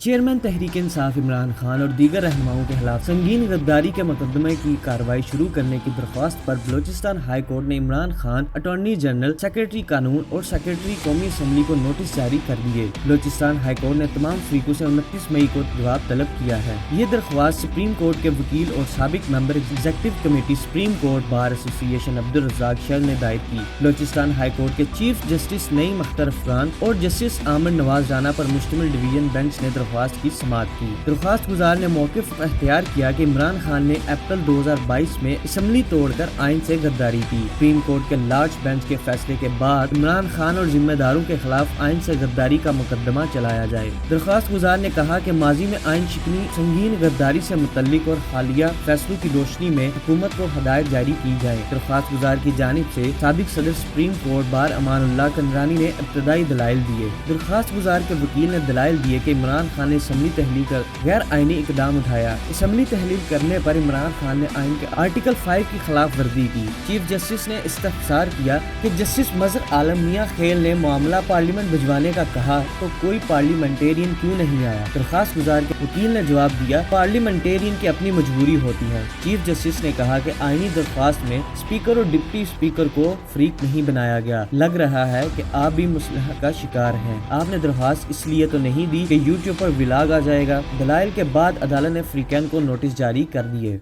Chairman Tehreek Insaf Imran Khan اور دیگر رہنماؤں کے خلاف سنگین غداری کے مقدمے کی کارروائی شروع کرنے کی درخواست پر بلوچستان ہائی کورٹ نے Imran Khan, attorney general, secretary قانون اور سیکریٹری قومی اسمبلی کو نوٹس جاری کر دیے۔ بلوچستان ہائی کورٹ نے تمام فریقوں سے 29 مئی کو جواب طلب کیا ہے۔ یہ درخواست سپریم کورٹ کے وکیل اور سابق member executive committee supreme court bar association Abdul Razzaq Shar نے دائر کی۔ بلوچستان ہائی کورٹ کے چیف جسٹس نعیم اختر افغان اور جسٹس عامر نواز رانا پر مشتمل ڈویژن بینچ نے درخواست کی سماعت کی۔ درخواست گزار نے موقف اختیار کیا کہ عمران خان نے اپریل 2022 میں اسمبلی توڑ کر آئین سے غداری کی۔ سپریم کورٹ کے لارج بینچ کے فیصلے کے بعد عمران خان اور ذمہ داروں کے خلاف آئین سے غداری کا مقدمہ چلایا جائے۔ درخواست گزار نے کہا کہ ماضی میں آئین شکنی سنگین غداری سے متعلق اور حالیہ فیصلوں کی روشنی میں حکومت کو ہدایت جاری کی جائے۔ درخواست گزار کی جانب سے سابق صدر سپریم کورٹ بار امان اللہ کنرانی نے ابتدائی دلائل دیے۔ درخواست گزار کے وکیل نے دلائل دیے کہ عمران خان نے اسمبلی تحلیل کر غیر آئینی اقدام اٹھایا۔ اسمبلی تحلیل کرنے پر عمران خان نے آئین کے آرٹیکل 5 کی خلاف ورزی کی۔ چیف جسٹس نے استفسار کیا کہ جسٹس مظہر عالم میاں خیل نے معاملہ پارلیمنٹ بھجوانے کا کہا تو کوئی پارلیمنٹیرین کیوں نہیں آیا؟ درخواست گزار کے وکیل نے جواب دیا، پارلیمنٹیرین کی اپنی مجبوری ہوتی ہے۔ چیف جسٹس نے کہا کہ آئینی درخواست میں اسپیکر اور ڈپٹی اسپیکر کو فریق نہیں بنایا گیا۔ لگ رہا ہے کہ آپ بھی مسلح کا شکار ہیں۔ آپ نے درخواست اس لیے تو نہیں دی کہ یوٹیوب پر ولاگ آ جائے گا۔ دلائل کے بعد عدالت نے فریقین کو نوٹس جاری کر دیے۔